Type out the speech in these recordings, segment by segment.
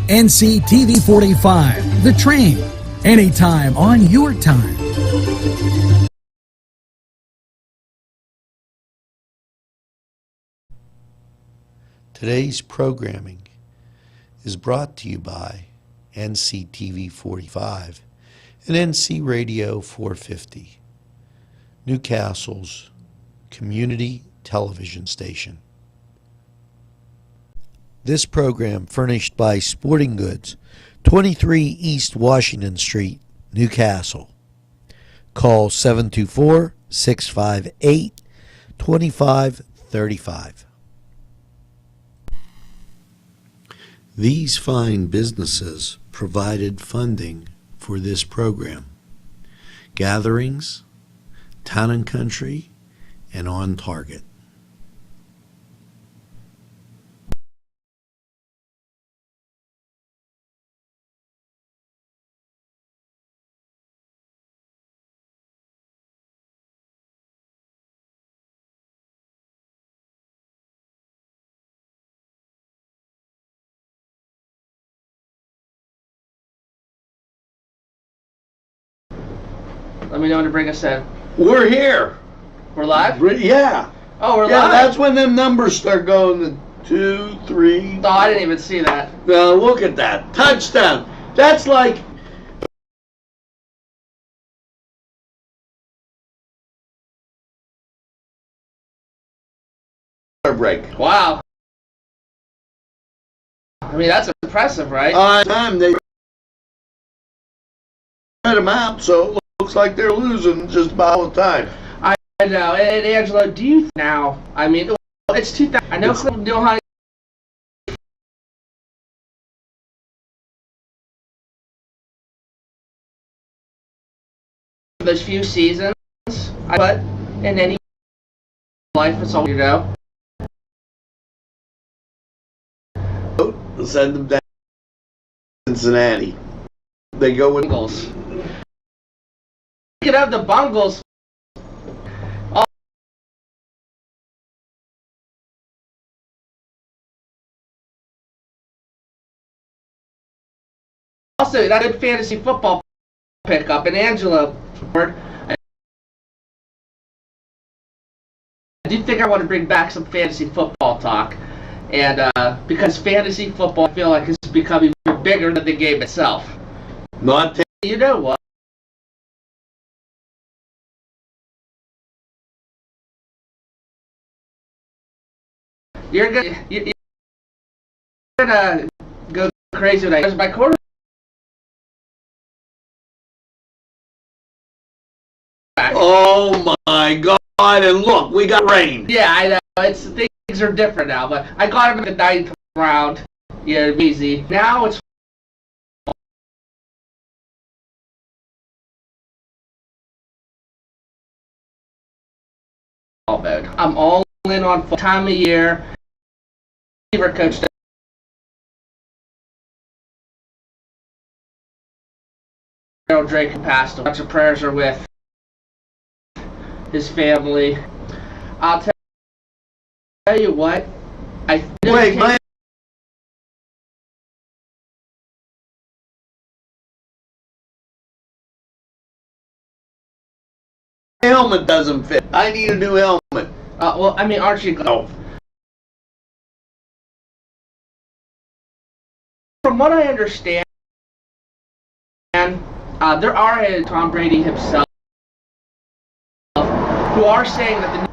NCTV45, The Train, anytime on your time. Today's programming is brought to you by NCTV45 and NC Radio 450, Newcastle's community television station. This program furnished by Sporting Goods, 23 East Washington Street, Newcastle. Call 724-658-2535. These fine businesses provided funding for this program. Gatherings, Town and Country, and On Target. Let me know when to bring us in. We're here. We're live? Yeah. Oh, we're live? Yeah, that's when them numbers start going to 2, 3. Oh, I didn't even see that. Now look at that. Touchdown. That's like... break. Wow. I mean, that's impressive, right? Time they spread them out, so it looks like they're losing just about all the time. I know. And Angelo, do you now? I mean, it's 2000. I know people know how those few seasons, but in any life, it's all you know. Send them down to Cincinnati. They go with Bungles. Speaking of the Bungles, also that good fantasy football pickup, and Angelo, I do think I want to bring back some fantasy football talk. And because fantasy football, I feel like, is becoming bigger than the game itself. not You know what? You're gonna go crazy with that. My quarter. Oh my God! And look, we got rain. Yeah, I know. Things are different now, but I got him in the 9th round. Yeah, easy. Now it's all mode. I'm all in on full time of year. Receiver coach. Drake who passed. A bunch of prayers are with his family. I'll tell you what. Wait, my helmet doesn't fit. I need a new helmet. Well, I mean, aren't you glad? From what I understand, there are Tom Brady himself who are saying that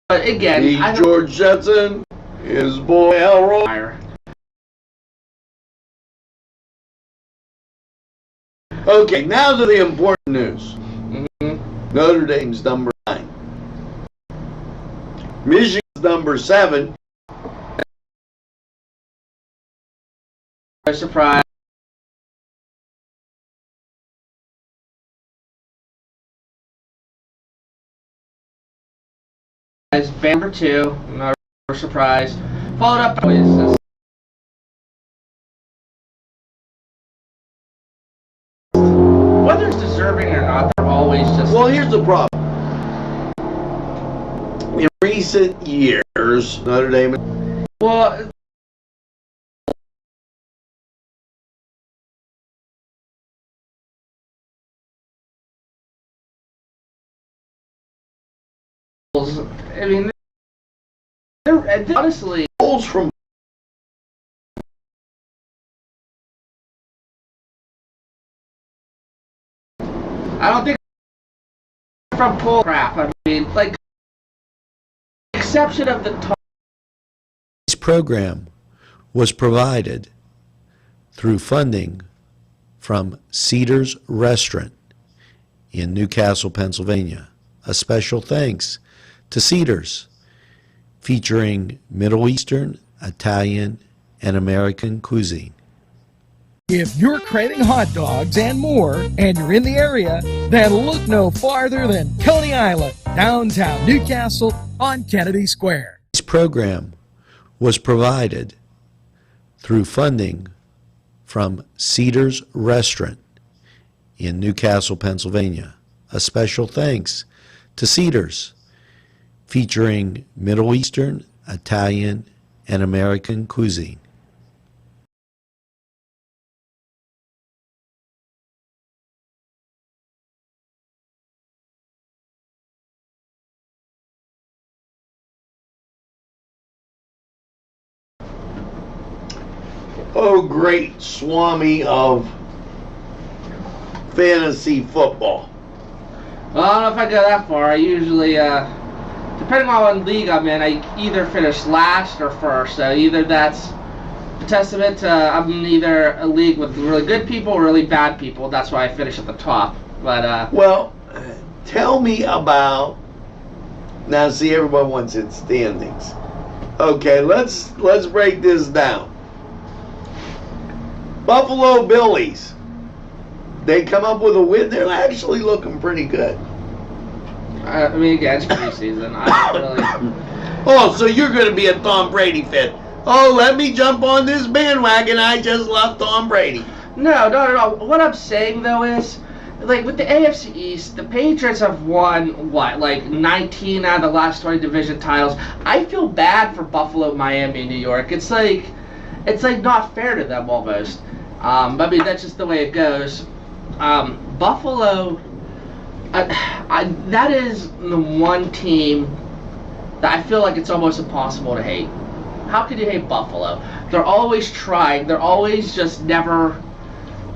but again, George Jetson, his boy Elroy. Okay, now to the important news. Notre Dame's number 9. Michigan's number 7. Surprise. Number 2, no surprise. Followed up by whether as deserving or not, they're always just. Well, here's the problem. In recent years, Notre Dame. Well. I mean, they're honestly. Polls from. I don't think from poll crap. I mean, like, exception of the top. This program was provided through funding from Cedars Restaurant in Newcastle, Pennsylvania. A special thanks to Cedars, featuring Middle Eastern, Italian, and American cuisine. If you're craving hot dogs and more, and you're in the area, then look no farther than Coney Island, downtown Newcastle on Kennedy Square. This program was provided through funding from Cedars Restaurant in Newcastle, Pennsylvania. A special thanks to Cedars, featuring Middle Eastern, Italian, and American cuisine. Oh, great Swami of fantasy football. Well, I don't know if I go that far. I usually, depending on what league I'm in, I either finish last or first. So either that's a testament to I'm in either a league with really good people or really bad people. That's why I finish at the top. But well, tell me about. Now, see, everyone wants its standings. Okay, let's break this down. Buffalo Billies. They come up with a win. They're actually looking pretty good. I mean, again, it's preseason. I don't really. Oh, so you're going to be a Tom Brady fan? Oh, let me jump on this bandwagon. I just love Tom Brady. No, not at all. What I'm saying though is, like with the AFC East, the Patriots have won what, like 19 out of the last 20 division titles. I feel bad for Buffalo, Miami, New York. It's like not fair to them almost. I mean, that's just the way it goes. Buffalo, that is the one team that I feel like it's almost impossible to hate. How could you hate Buffalo? They're always trying. They're always just never.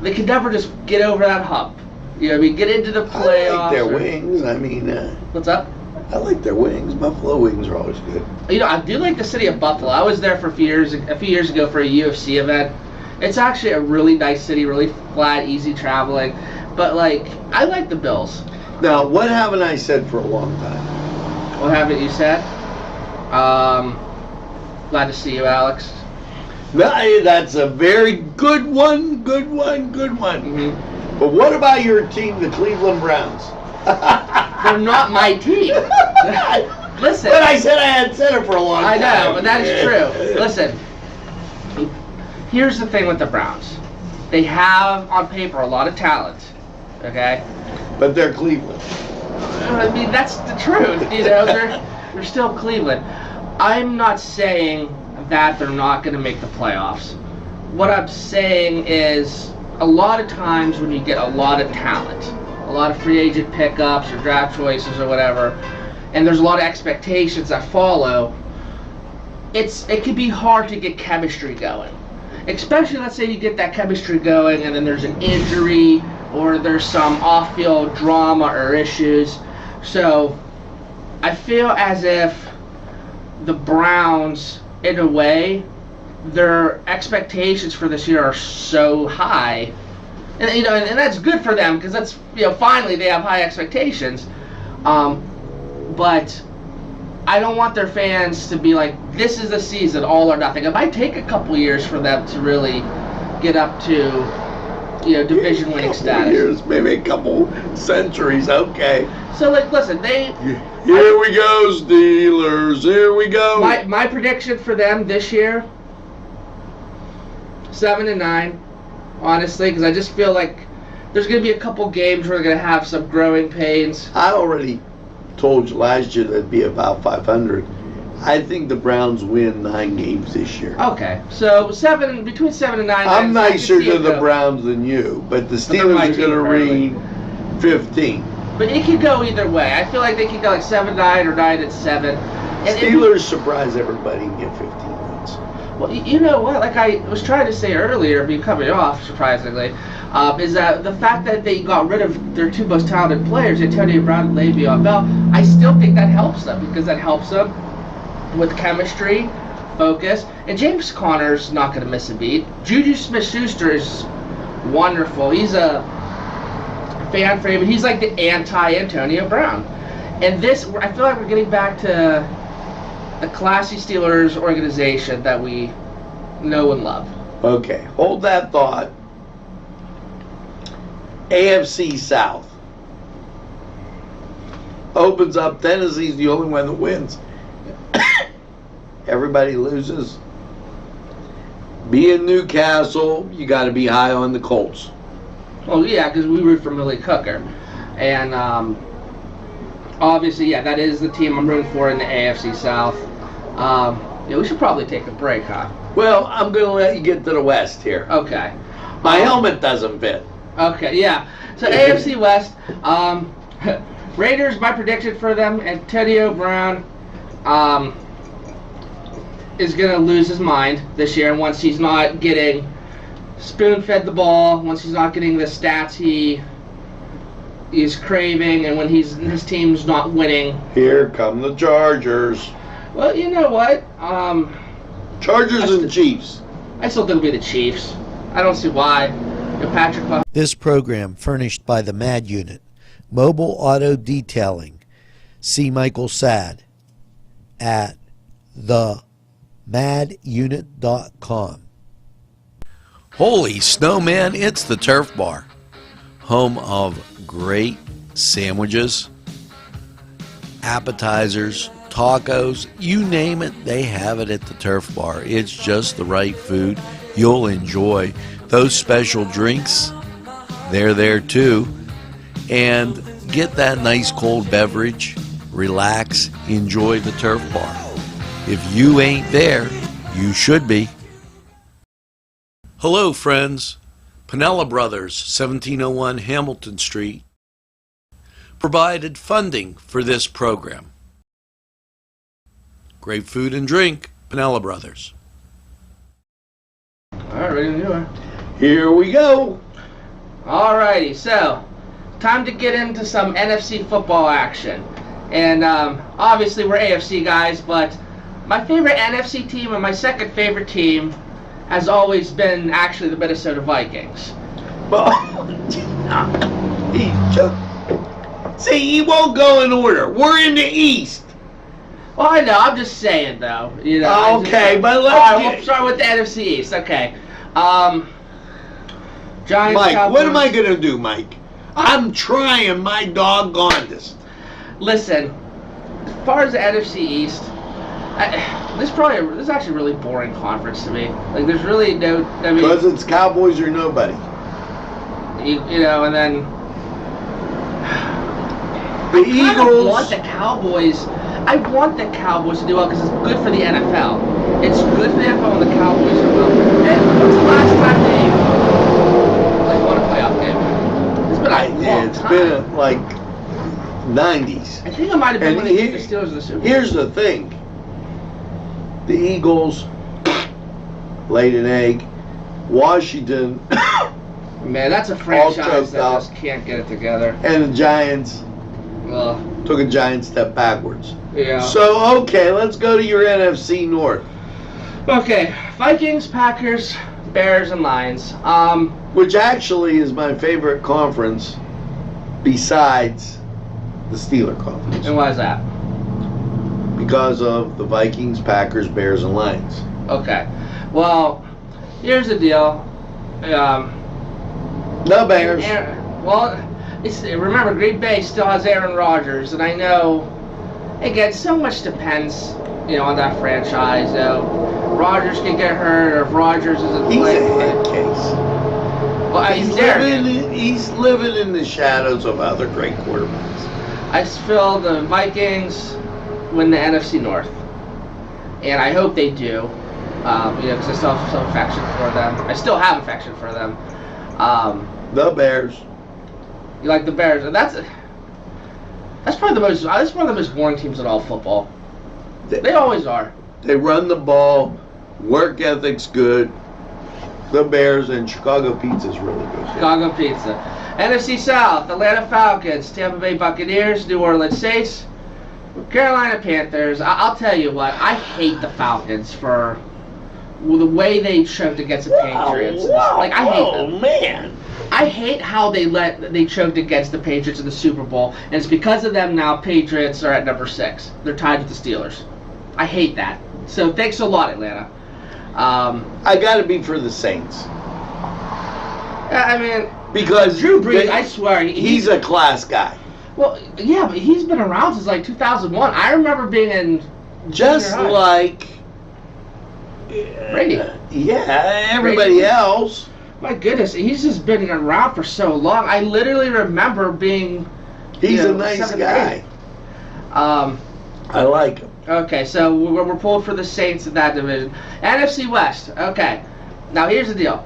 They can never just get over that hump. You know what I mean? Get into the playoffs. I like their wings. I mean, what's up? I like their wings. Buffalo wings are always good. You know, I do like the city of Buffalo. I was there for a few years ago for a UFC event. It's actually a really nice city, really flat, easy traveling. But like, I like the Bills. Now, what haven't I said for a long time? What haven't you said? Glad to see you, Alex. That's a very good one. Good one. Good one. Mm-hmm. But what about your team, the Cleveland Browns? They're not my team. Listen. But I said I had said it for a long time. I know, but that is true. Listen. Here's the thing with the Browns. They have, on paper, a lot of talent. Okay? But they're Cleveland. I mean, that's the truth. You know, they're still Cleveland. I'm not saying that they're not going to make the playoffs. What I'm saying is, a lot of times when you get a lot of talent, a lot of free agent pickups or draft choices or whatever, and there's a lot of expectations that follow, it can be hard to get chemistry going. Especially, let's say you get that chemistry going and then there's an injury or there's some off-field drama or issues. So I feel as if the Browns, in a way, their expectations for this year are so high. And you know, and that's good for them because that's, you know, finally they have high expectations. But I don't want their fans to be like, this is the season, all or nothing. It might take a couple years for them to really get up to, you know, division winning status. Years, maybe a couple centuries, okay. So, like, listen, Here we go, Steelers, here we go. My prediction for them this year, 7-9, honestly, because I just feel like there's going to be a couple games where they're going to have some growing pains. I already told you last year that'd be about 500. I think the Browns win 9 games this year. Okay, so between 7 and 9. I'm wins, I can nicer see to it the go. Browns than you, but the they're my Steelers are team going to read 15. But it could go either way. I feel like they could go like 7-9 or 9-7. Steelers surprise everybody and get 15 wins. Well, you know what? Like I was trying to say earlier, be coming off surprisingly, is that the fact that they got rid of their 2 most talented players, Antonio Brown and Le'Veon Bell, I still think that helps them because that helps them with chemistry, focus, and James Conner's not going to miss a beat. Juju Smith-Schuster is wonderful. He's a fan favorite. He's like the anti-Antonio Brown. And this, I feel like we're getting back to the classy Steelers organization that we know and love. Okay, hold that thought. AFC South opens up. Tennessee's the only one that wins. Everybody loses. Being Newcastle, you got to be high on the Colts. Oh yeah, because we root for Millie Cooker, and obviously, yeah, that is the team I'm rooting for in the AFC South. Yeah, we should probably take a break, huh? Well, I'm going to let you get to the West here. Okay. My helmet doesn't fit. Okay, yeah. So AFC West, Raiders. My prediction for them: Antonio Brown is gonna lose his mind this year once he's not getting spoon-fed the ball, once he's not getting the stats he's craving, and when his team's not winning. Here come the Chargers. Well, you know what? Chargers and Chiefs. I still think it'll be the Chiefs. I don't see why. Patrick Mahomes. This program furnished by the MAD Unit, Mobile Auto Detailing. See Michael Sad at themadunit.com. Holy snowman, it's the Turf Bar, home of great sandwiches, appetizers, tacos, you name it, they have it at the Turf Bar. It's just the right food. You'll enjoy those special drinks. They're there too. And get that nice cold beverage, relax, enjoy the Turf Bar. If you ain't there, you should be. Hello, friends. Pinella Brothers, 1701 Hamilton Street, provided funding for this program. Great food and drink, Pinella Brothers. All right, ready to do it. Here we go. Alrighty, so time to get into some NFC football action. And obviously we're AFC guys, but my favorite NFC team and my second favorite team has always been actually the Minnesota Vikings. See, he won't go in order. We're in the East. Well, I know. I'm just saying, though. You know. Okay, but let's all right, we'll start with the NFC East. Okay. Giants. Mike, Cowboys. what am I gonna do, Mike? I'm trying my doggondest. Listen, as far as the NFC East, this is actually a really boring conference to me. Like, there's really no. I mean, Because it's Cowboys or nobody. you know, and then The Eagles. I want the Cowboys to do well because it's good for the NFL. It's good for the NFL when the Cowboys do well. And when's the last time they won a playoff game? It's been a long It's time. been like 90s. I think it might have been And when they beat the Steelers in the Super Bowl. Here's the thing. The Eagles laid an egg. Washington Man, that's a franchise choked that up. just can't get it together. and the Giants Well, took a giant step backwards. yeah. So, okay, let's go to your NFC North, Okay, Vikings, Packers, Bears, and Lions. which actually is my favorite conference besides the Steeler Conference And why is that? because of the Vikings, Packers, Bears, and Lions. Okay. Well, here's the deal. No Bears. Remember, Green Bay still has Aaron Rodgers, and I know, again, so much depends, on that franchise. Rodgers can get hurt, or if Rodgers isn't He's a playing. head case. Well, he's arrogant. He's living in the shadows of other great quarterbacks. I feel the Vikings win the NFC North, and I hope they do. Because I still have some affection for them. I still have affection for them. The Bears. You like the Bears, and that's probably that's one of the most boring teams in all football. They always are. They run the ball, work ethic's good. The Bears, and Chicago pizza's really good. Chicago pizza. NFC South, Atlanta Falcons, Tampa Bay Buccaneers, New Orleans Saints, Carolina Panthers. I'll tell you what, I hate the Falcons for the way they choked against the Patriots. Like, I hate them. Oh, man. I hate how they choked against the Patriots in the Super Bowl, and it's because of them now Patriots are at number 6. They're tied with the Steelers. I hate that. So thanks a lot, Atlanta. I got to be for the Saints. I mean, because Drew Brees, I swear, he's a class guy. Well, yeah, but he's been around since like 2001. I remember being in just like Brady. Yeah, everybody Brady. else. My goodness, he's just been around for so long. I literally remember being. He's a nice guy. I like him. Okay, so we're pulling for the Saints in that division. NFC West. Okay, now here's the deal.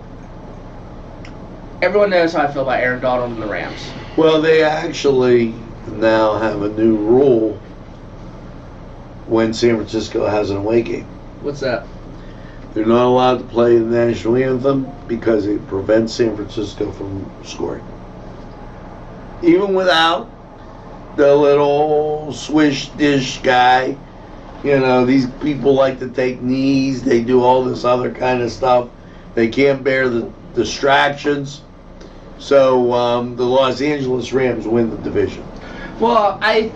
Everyone knows how I feel about Aaron Donald and the Rams. Well, they actually now have a new rule when San Francisco has an away game. What's that? They're not allowed to play the national anthem because it prevents San Francisco from scoring. Even without the little swish dish guy, these people like to take knees. They do all this other kind of stuff. They can't bear the distractions. So the Los Angeles Rams win the division. Well, I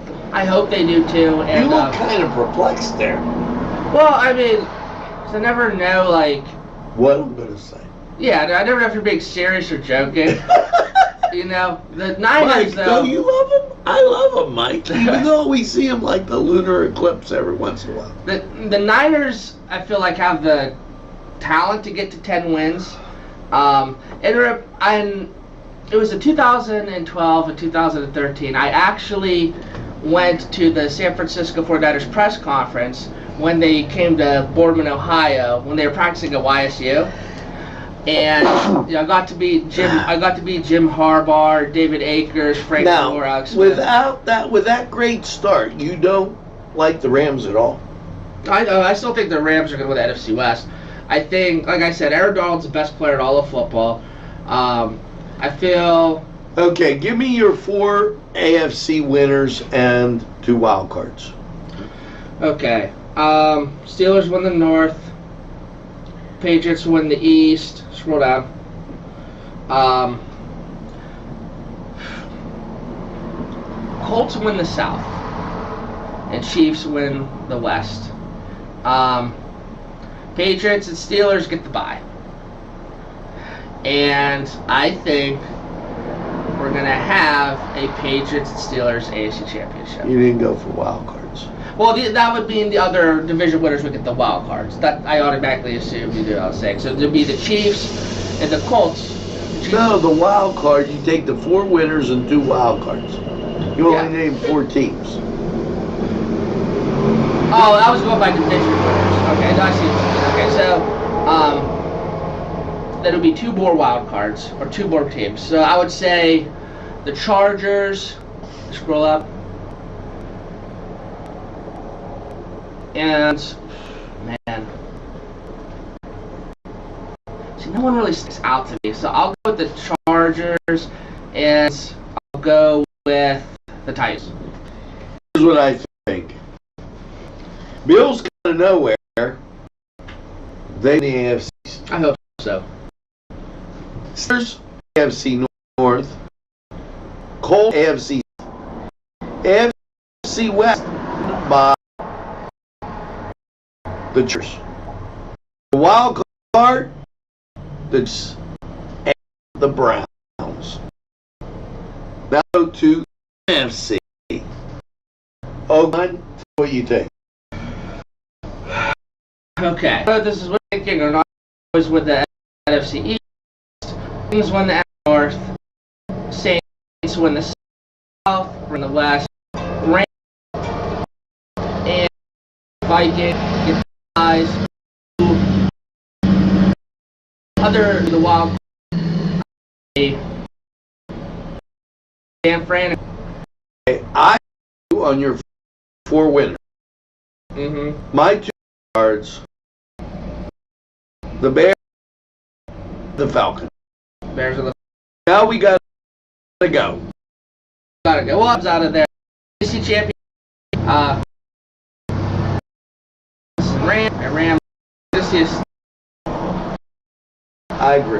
hope they do too. And, you look kind of perplexed there. Well, I mean, I never know, like... What I'm going to say. Yeah, I never know if you're being serious or joking. The Niners, Mike, though... don't you love him? I love him, Mike. Even though we see him like the lunar eclipse every once in a while. The Niners, I feel like, have the talent to get to 10 wins. It was in 2012 and 2013. I actually went to the San Francisco 49ers press conference when they came to Boardman, Ohio, when they were practicing at YSU. And I got to meet Jim Harbaugh, David Akers, Frank Gore, Alex Smith. With that great start, you don't like the Rams at all. I still think the Rams are going to win the NFC West. I think, like I said, Aaron Donald's the best player in all of football. I feel... Okay, give me your 4 AFC winners and 2 wild cards. Okay. Steelers win the North. Patriots win the East. Scroll down. Colts win the South. And Chiefs win the West. Patriots and Steelers get the bye. And I think we're going to have a Patriots and Steelers AFC Championship. You didn't go for wild cards. Well, that would mean the other division winners would get the wild cards. That I automatically assumed you knew what I was saying. So there'd be the Chiefs and the Colts. No, the wild card, you take the 4 winners and 2 wild cards. You only named 4 teams. Oh, I was going by division winners. Okay, I see. Okay, so that'll be 2 more wild cards or 2 more teams. So I would say the Chargers. Scroll up. And man, see, no one really sticks out to me. So I'll go with the Chargers, and I'll go with the Titans. Here's what I think. Bills come out of nowhere. They in the AFC. I hope so. Steelers AFC North. Colts AFC. AFC West by the Chargers. The wild card, the Browns. Now to NFC. Oakland, what do you think? Okay. So this is what I'm thinking or not. Was with the NFC East. Things won the north, Saints win the south, we're in the west, Rams and Vikings get guys. Other the wild Dan Fran. I on your 4 winners. My 2 cards: the Bears, the Falcons. Bears are the. Now we gotta go. Gotta go up out of there. DC champion. Ram. This is. I agree.